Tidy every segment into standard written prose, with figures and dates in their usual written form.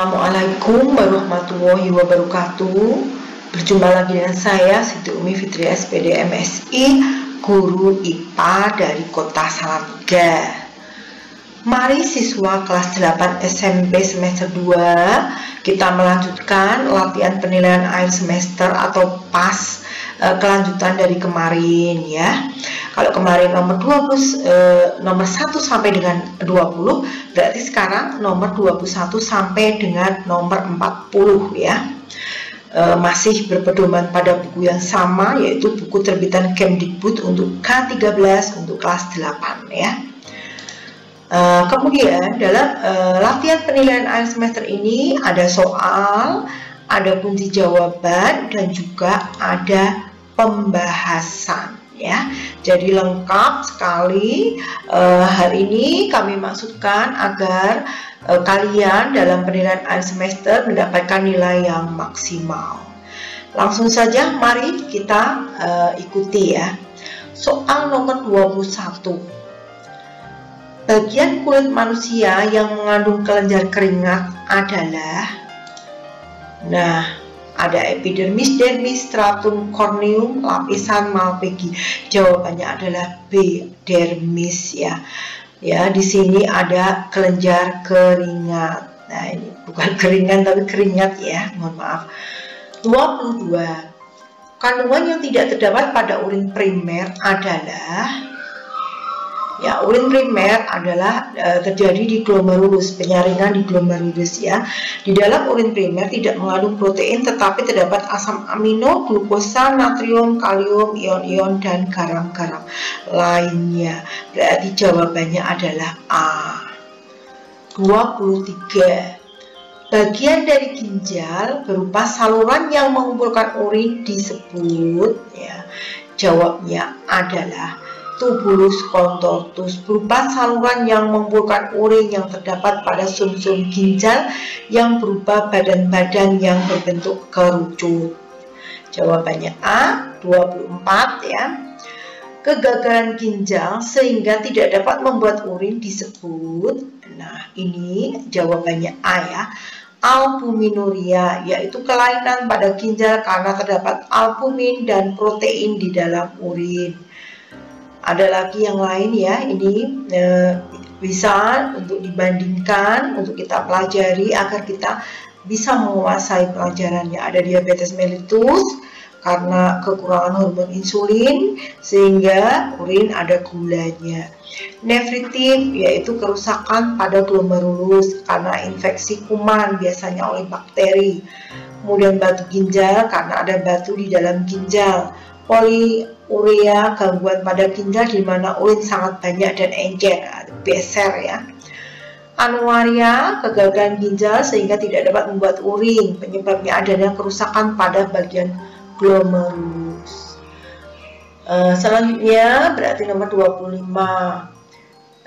Assalamualaikum warahmatullahi wabarakatuh. Berjumpa lagi dengan saya Siti Umi Fitri SPD MSI, guru IPA dari Kota Salatiga. Mari siswa kelas 8 SMP semester 2 kita melanjutkan latihan penilaian akhir semester atau PAS kelanjutan dari kemarin ya. Kalau kemarin nomor 1 sampai dengan 20, berarti sekarang nomor 21 sampai dengan nomor 40 ya. Masih berpedoman pada buku yang sama, yaitu buku terbitan Kemdikbud untuk K13 untuk kelas 8 ya. Kemudian dalam latihan penilaian akhir semester ini ada soal, ada kunci jawaban, dan juga ada pembahasan ya. Jadi lengkap sekali. Hari ini kami maksudkan agar kalian dalam penilaian akhir semester mendapatkan nilai yang maksimal. Langsung saja mari kita ikuti ya. Soal nomor 21. Bagian kulit manusia yang mengandung kelenjar keringat adalah, ada epidermis, dermis, stratum corneum, lapisan Malpighi. Jawabannya adalah B, dermis ya. Ya, di sini ada kelenjar keringat. Nah, ini bukan keringan tapi keringat ya, mohon maaf. 22. Kandungan yang tidak terdapat pada urin primer adalah, ya, urin primer adalah terjadi di glomerulus, penyaringan di glomerulus ya. Di dalam urin primer tidak mengandung protein tetapi terdapat asam amino, glukosa, natrium, kalium, ion-ion, dan garam-garam lainnya. Berarti jawabannya adalah A. 23. Bagian dari ginjal berupa saluran yang mengumpulkan urin disebut ya. Jawabnya adalah tubulus contortus, berupa saluran yang mengumpulkan urin yang terdapat pada sumsum ginjal yang berupa badan-badan yang berbentuk kerucut. Jawabannya A. 24 ya. Kegagalan ginjal sehingga tidak dapat membuat urin disebut, nah ini jawabannya A ya, albuminuria, yaitu kelainan pada ginjal karena terdapat albumin dan protein di dalam urin. Ada lagi yang lain ya, ini bisa untuk dibandingkan, untuk kita pelajari agar kita bisa menguasai pelajarannya. Ada diabetes mellitus karena kekurangan hormon insulin sehingga urin ada gulanya. Nefritis yaitu kerusakan pada glomerulus karena infeksi kuman biasanya oleh bakteri. Kemudian batu ginjal karena ada batu di dalam ginjal. Poliuria, gangguan pada ginjal di mana urin sangat banyak dan encer, beser ya. Anuaria, kegagalan ginjal sehingga tidak dapat membuat urin, penyebabnya adanya kerusakan pada bagian glomerulus. Selanjutnya berarti nomor 25.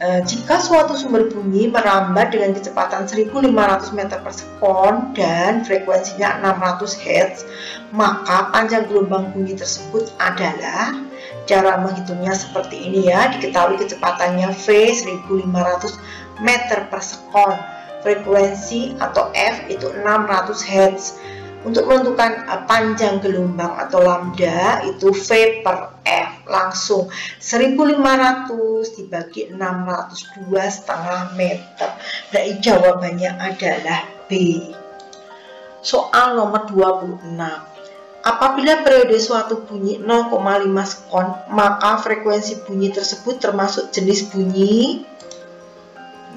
Jika suatu sumber bunyi merambat dengan kecepatan 1500 meter per sekon dan frekuensinya 600 Hz, maka panjang gelombang bunyi tersebut adalah, cara menghitungnya seperti ini ya, diketahui kecepatannya V 1500 meter per sekon, frekuensi atau F itu 600 Hz. Untuk menentukan panjang gelombang atau lambda itu V per F, langsung 1500 dibagi 602 setengah meter. Jadi jawabannya adalah B. Soal nomor 26. Apabila periode suatu bunyi 0,5 sekon, maka frekuensi bunyi tersebut termasuk jenis bunyi.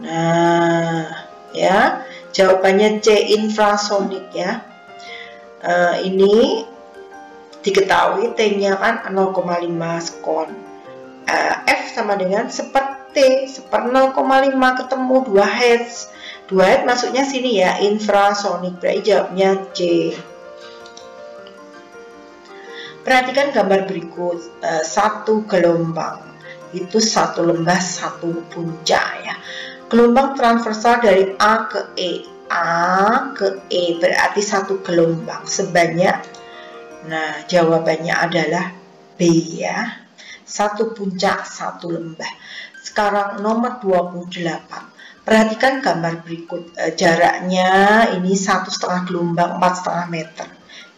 Nah, ya, jawabannya C, infrasonik ya. Ini diketahui T-nya kan 0,5 sekon. F sama dengan seperti 0,5 ketemu 2 Hz. 2 Hz masuknya sini ya, infrasonik. Berarti jawabnya C. Perhatikan gambar berikut. Satu gelombang itu satu lembah, satu puncak ya. Gelombang transversal dari A ke E. A ke E berarti satu gelombang sebanyak, nah jawabannya adalah B ya, satu puncak satu lembah. Sekarang nomor 28. Perhatikan gambar berikut. Jaraknya ini 1,5 gelombang 4,5 meter.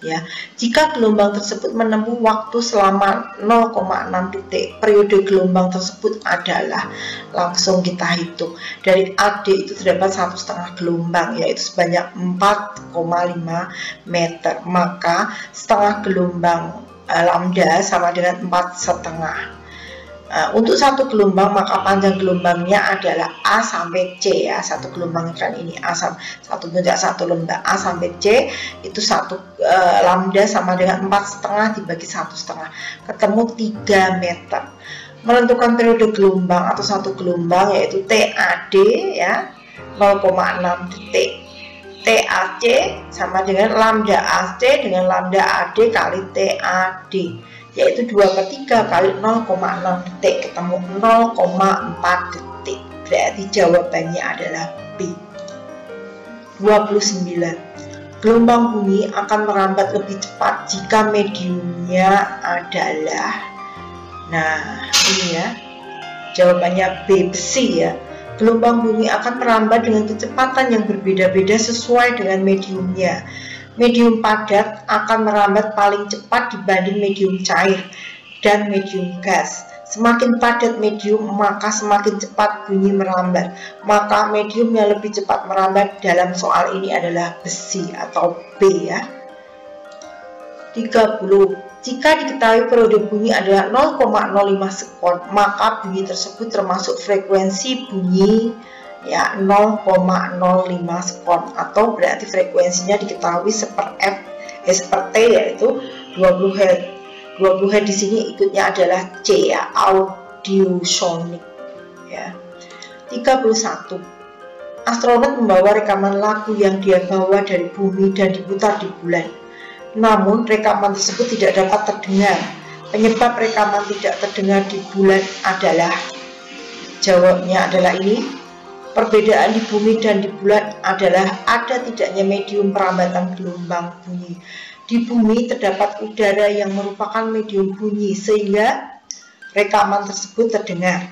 Ya, jika gelombang tersebut menempuh waktu selama 0,6 detik, periode gelombang tersebut adalah, langsung kita hitung. Dari AD itu terdapat 1,5 gelombang, yaitu sebanyak 4,5 meter. Maka setengah gelombang lambda sama dengan 4,5. Untuk satu gelombang maka panjang gelombangnya adalah A sampai C ya. Satu gelombang kan ini A sampai satu puncak satu lambda A sampai C itu satu lambda sama dengan 4,5 dibagi 1,5, ketemu 3 meter. Menentukan periode gelombang atau satu gelombang yaitu TAD ya 0,6 detik. TAC sama dengan lambda AC dengan lambda AD kali TAD, yaitu 2/3 kali 0,6 detik, ketemu 0,4 detik. Berarti jawabannya adalah B. 29. Gelombang bumi akan merambat lebih cepat jika mediumnya adalah, nah ini ya, jawabannya B, besi ya. Gelombang bumi akan merambat dengan kecepatan yang berbeda-beda sesuai dengan mediumnya. Medium padat akan merambat paling cepat dibanding medium cair dan medium gas. Semakin padat medium, maka semakin cepat bunyi merambat. Maka medium yang lebih cepat merambat dalam soal ini adalah besi atau B ya. 30. Jika diketahui periode bunyi adalah 0,05 sekon, maka bunyi tersebut termasuk frekuensi bunyi ya 0,05 sekon, atau berarti frekuensinya diketahui seper F seper T yaitu 20 Hz. 20 Hz di sini ikutnya adalah C ya, audiosonic ya. 31. Astronot membawa rekaman lagu yang dia bawa dari bumi dan diputar di bulan. Namun rekaman tersebut tidak dapat terdengar. Penyebab rekaman tidak terdengar di bulan adalah, jawabnya adalah ini. Perbedaan di bumi dan di bulan adalah ada tidaknya medium perambatan gelombang bunyi. Di bumi terdapat udara yang merupakan medium bunyi sehingga rekaman tersebut terdengar.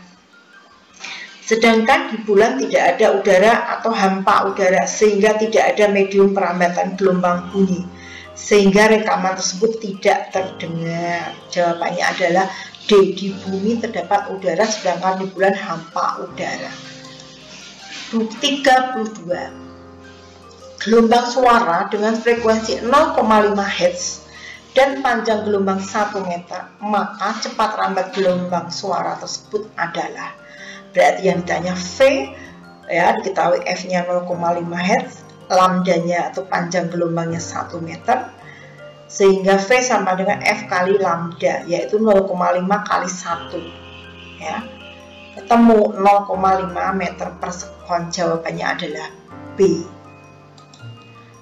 Sedangkan di bulan tidak ada udara atau hampa udara sehingga tidak ada medium perambatan gelombang bunyi, sehingga rekaman tersebut tidak terdengar. Jawabannya adalah D. Di bumi terdapat udara sedangkan di bulan hampa udara. 32. Gelombang suara dengan frekuensi 0,5 Hz dan panjang gelombang 1 meter, maka cepat rambat gelombang suara tersebut adalah, berarti yang ditanya V ya, diketahui F-nya 0,5 Hz, lambdanya atau panjang gelombangnya 1 meter, sehingga V sama dengan F kali lambda yaitu 0,5 kali 1 ya, ketemu 0,5 meter per sekon. Jawabannya adalah B.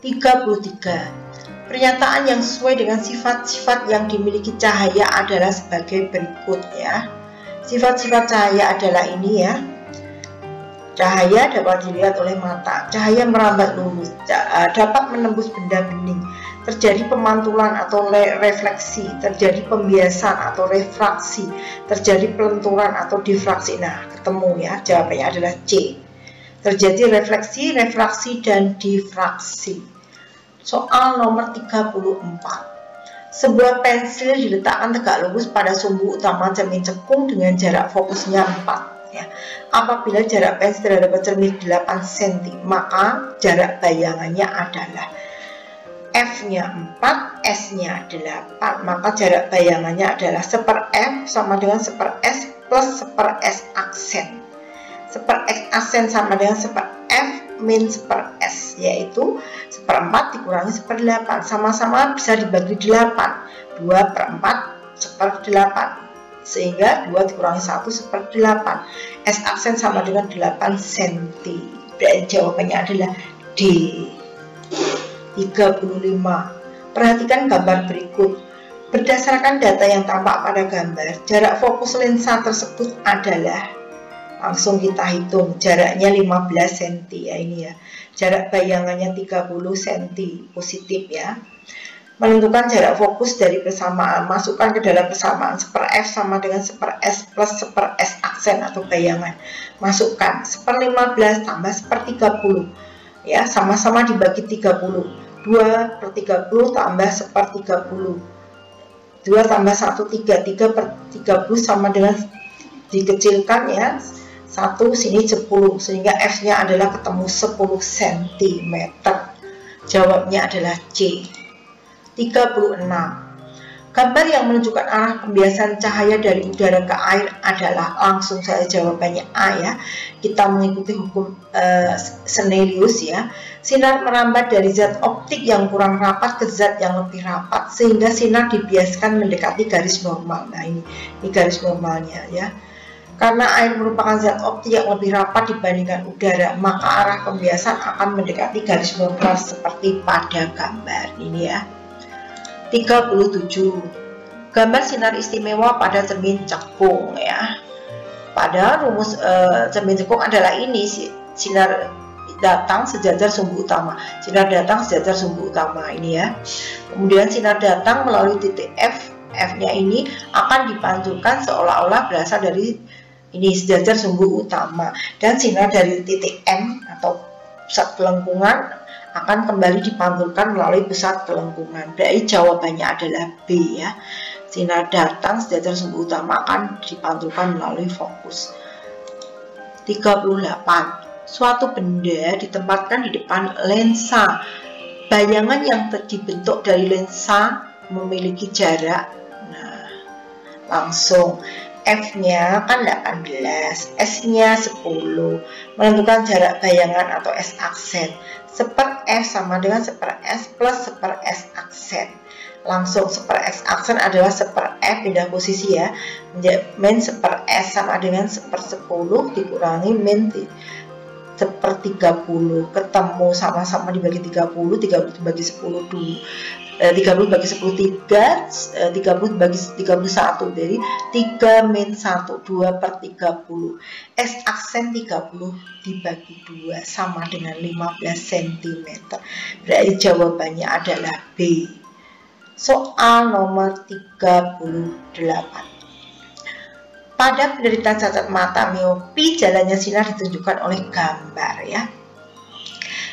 33. Pernyataan yang sesuai dengan sifat-sifat yang dimiliki cahaya adalah sebagai berikut ya. Sifat-sifat cahaya adalah ini ya. Cahaya dapat dilihat oleh mata, cahaya merambat lurus, dapat menembus benda bening, terjadi pemantulan atau refleksi, terjadi pembiasan atau refraksi, terjadi pelenturan atau difraksi. Nah, ketemu ya, jawabannya adalah C. Terjadi refleksi, refraksi, dan difraksi. Soal nomor 34. Sebuah pensil diletakkan tegak lurus pada sumbu utama cermin cekung dengan jarak fokusnya 4. Ya. Apabila jarak pensil terhadap cermin 8 cm, maka jarak bayangannya adalah F-nya 4, S-nya 8. Maka jarak bayangannya adalah seper F sama dengan seper S plus seper S aksen. Seper X aksen sama dengan seper F min seper S, yaitu seper 4 dikurangi seper 8. Sama-sama bisa dibagi 8. 2/4 seper 8. Sehingga 2 dikurangi 1 seper 8. S aksen sama dengan 8 cm. Dan jawabannya adalah D. 35. Perhatikan gambar berikut. Berdasarkan data yang tampak pada gambar, jarak fokus lensa tersebut adalah, langsung kita hitung, jaraknya 15 cm ya, ini ya. Jarak bayangannya 30 cm positif ya. Menentukan jarak fokus dari persamaan. Masukkan ke dalam persamaan 1/f sama dengan 1/s plus 1/s aksen atau bayangan. Masukkan 1/15 tambah 1/30. Ya, sama-sama dibagi 30. 2/30 tambah 1/30. 2 tambah 1, 3. 3/30 sama dengan dikecilkan ya. 1 sini 10, sehingga F-nya adalah ketemu 10 cm. Jawabnya adalah C. 36. Gambar yang menunjukkan arah pembiasan cahaya dari udara ke air adalah, langsung saya jawabannya A ya. Kita mengikuti hukum Snellius ya. Sinar merambat dari zat optik yang kurang rapat ke zat yang lebih rapat sehingga sinar dibiaskan mendekati garis normal. Nah ini garis normalnya ya. Karena air merupakan zat optik yang lebih rapat dibandingkan udara, maka arah pembiasan akan mendekati garis normal seperti pada gambar ini ya. 37. Gambar sinar istimewa pada cermin cekung ya. Pada rumus cermin cekung adalah ini, sinar datang sejajar sumbu utama. Sinar datang sejajar sumbu utama ini ya. Kemudian sinar datang melalui titik F. F-nya ini akan dipantulkan seolah-olah berasal dari ini sejajar sumbu utama, dan sinar dari titik M atau pusat kelengkungan akan kembali dipantulkan melalui pusat kelengkungan. Berarti jawabannya adalah B ya. Sinar datang sejajar sumbu utama akan dipantulkan melalui fokus. 38. Suatu benda ditempatkan di depan lensa. Bayangan yang dibentuk dari lensa memiliki jarak. Nah, langsung F-nya kan 18, S-nya 10. Menentukan jarak bayangan atau S aksen. 1/f sama dengan 1/s plus 1/s aksen. Langsung 1/s aksen adalah 1/f, pindah posisi ya. Min 1/s sama dengan 1/10 dikurangi min 1/30. Ketemu sama-sama dibagi 30, 30 dibagi 10 dulu. 30 bagi 10 3, 30 bagi 31, jadi 3 min 1, 2/30. S aksen 30 dibagi 2 sama dengan 15 cm. Berarti jawabannya adalah B. Soal nomor 38. Pada penderita cacat mata miopi, jalannya sinar ditunjukkan oleh gambar ya.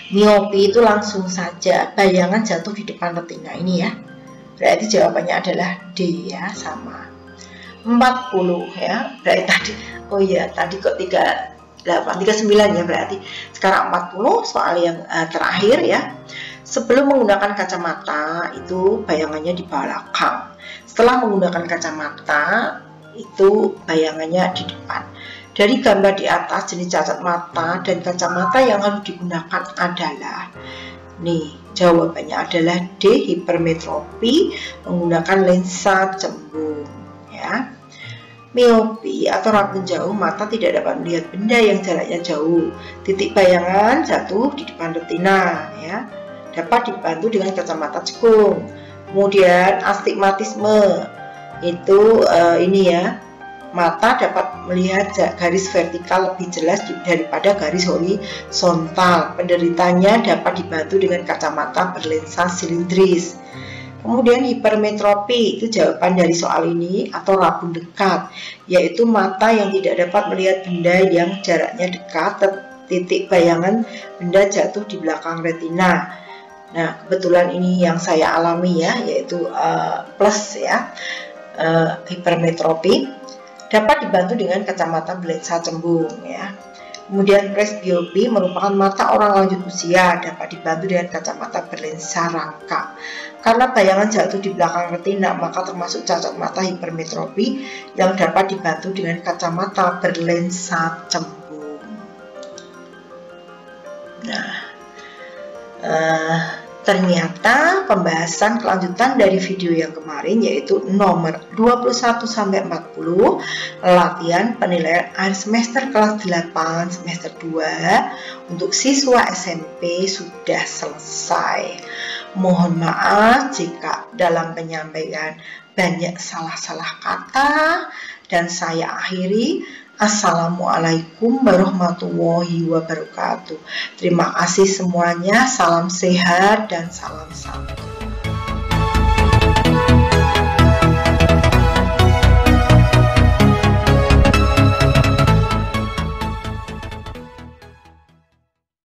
Miopi itu langsung saja bayangan jatuh di depan retina ini ya. Berarti jawabannya adalah D ya, sama. 40 ya. Berarti tadi, oh iya tadi kok 39 ya, berarti sekarang 40 soal yang terakhir ya. Sebelum menggunakan kacamata itu bayangannya di belakang. Setelah menggunakan kacamata itu bayangannya di depan. Dari gambar di atas, jenis cacat mata dan kacamata yang harus digunakan adalah, nih jawabannya adalah D, hipermetropi menggunakan lensa cembung ya. Miopi atau rabun jauh, mata tidak dapat melihat benda yang jaraknya jauh. Titik bayangan jatuh di depan retina ya, dapat dibantu dengan kacamata cekung. Kemudian astigmatisme itu ini ya, mata dapat melihat garis vertikal lebih jelas daripada garis horizontal. Penderitanya dapat dibantu dengan kacamata berlensa silindris. Kemudian hipermetropi itu jawaban dari soal ini, atau rabun dekat, yaitu mata yang tidak dapat melihat benda yang jaraknya dekat, titik bayangan benda jatuh di belakang retina. Nah, kebetulan ini yang saya alami ya, yaitu plus ya, hipermetropi. Dapat dibantu dengan kacamata berlensa cembung ya. Kemudian presbiopi merupakan mata orang lanjut usia, dapat dibantu dengan kacamata berlensa rangka. Karena bayangan jatuh di belakang retina, maka termasuk cacat mata hipermetropi yang dapat dibantu dengan kacamata berlensa cembung. Nah, ternyata pembahasan kelanjutan dari video yang kemarin, yaitu nomor 21 sampai 40, latihan penilaian akhir semester kelas 8 semester 2 untuk siswa SMP sudah selesai. Mohon maaf jika dalam penyampaian banyak salah-salah kata, dan saya akhiri. Assalamualaikum warahmatullahi wabarakatuh. Terima kasih semuanya, salam sehat dan salam santun.